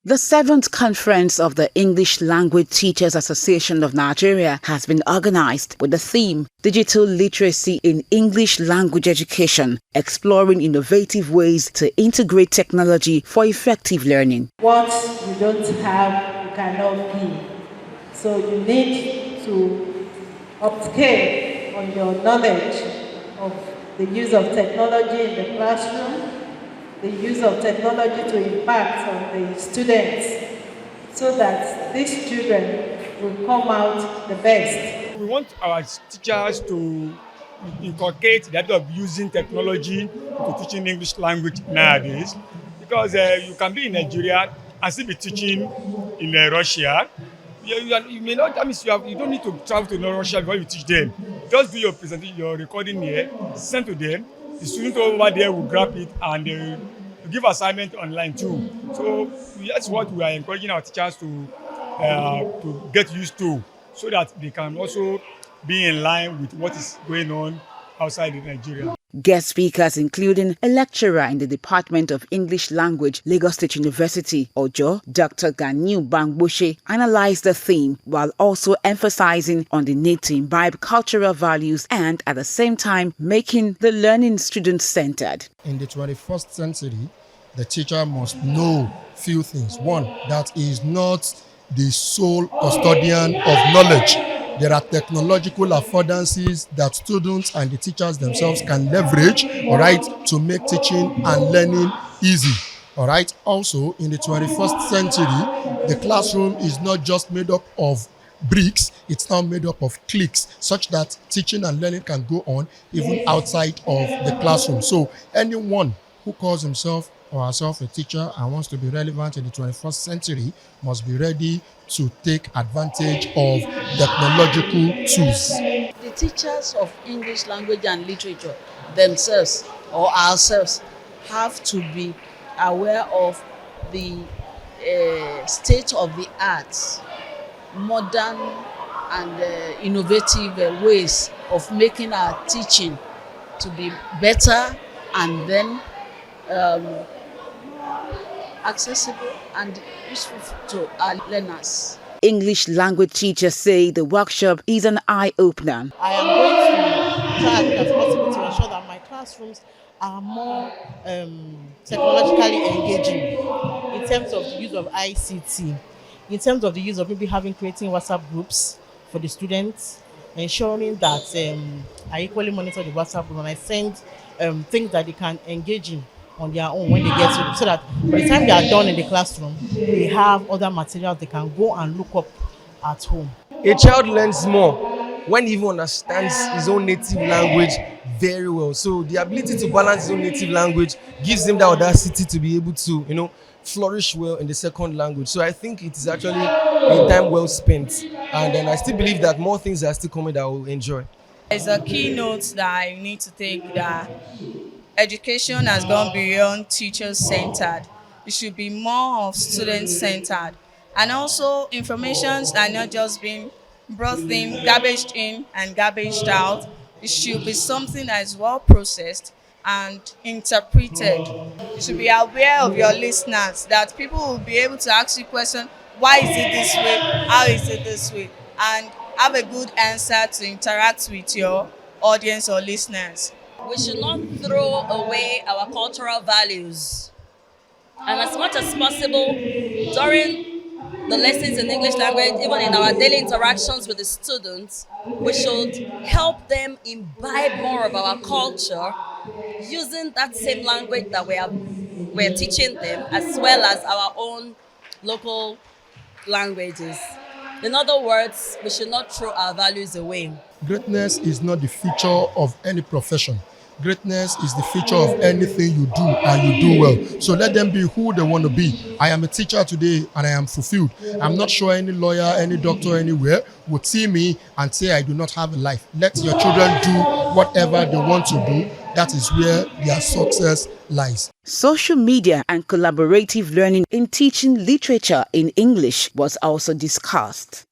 The 7th Conference of the English Language Teachers Association of Nigeria has been organized with the theme Digital Literacy in English Language Education, exploring innovative ways to integrate technology for effective learning. What you don't have, you cannot give. So you need to upscale on your knowledge of the use of technology in the classroom, the use of technology to impact on the students so that these children will come out the best. We want our teachers to inculcate the idea of using technology to teaching English language nowadays, because you can be in Nigeria and still be teaching in Russia. You may not. That means you don't need to travel to Russia before you teach them. Just do your presentation, your recording here, send to them. The student over there will grab it and give assignment online too. So that's what we are encouraging our teachers to get used to, so that they can also be in line with what is going on outside of Nigeria. Guest speakers including a lecturer in the Department of English Language, Lagos State University, Ojo, Dr. Ganiu Bangboshe, analyzed the theme while also emphasizing on the need to imbibe cultural values and at the same time making the learning student-centered. In the 21st century, the teacher must know few things. One, that he is not the sole custodian of knowledge. There are technological affordances that students and the teachers themselves can leverage, all right, to make teaching and learning easy. All right. Also, in the 21st century, the classroom is not just made up of bricks, it's now made up of cliques, such that teaching and learning can go on even outside of the classroom. So anyone who calls himself or herself a teacher and wants to be relevant in the 21st century must be ready to take advantage of technological tools. The teachers of English language and literature themselves or ourselves have to be aware of the state of the arts, modern and innovative ways of making our teaching to be better and then accessible and useful to our learners. English language teachers say the workshop is an eye-opener. I am going to try as possible to ensure that my classrooms are more technologically engaging in terms of the use of ICT, in terms of the use of maybe creating WhatsApp groups for the students, ensuring that I equally monitor the WhatsApp group and I send things that they can engage in on their own when they get to it, so that by the time they are done in the classroom, they have other materials they can go and look up at home. A child learns more when he even understands his own native language very well. So the ability to balance his own native language gives him the audacity to be able to, flourish well in the second language. So I think it is actually a time well spent. And I still believe that more things are still coming that I will enjoy. There's a keynote that I need to take, that education has gone beyond teacher-centered. It should be more of student-centered. And also, informations are not just being brought in, garbaged in and garbaged out. It should be something that is well processed and interpreted. You should be aware of your listeners, that people will be able to ask you questions, why is it this way, how is it this way, and have a good answer to interact with your audience or listeners. We should not throw away our cultural values. And as much as possible, during the lessons in English language, even in our daily interactions with the students, we should help them imbibe more of our culture using that same language that we're teaching them, as well as our own local languages. In other words, we should not throw our values away. Greatness is not the feature of any profession. Greatness is the feature of anything you do and you do well. So let them be who they want to be. I am a teacher today and I am fulfilled. I'm not sure any lawyer, any doctor anywhere would see me and say I do not have a life. Let your children do whatever they want to do. That is where their success lies. Social media and collaborative learning in teaching literature in English was also discussed.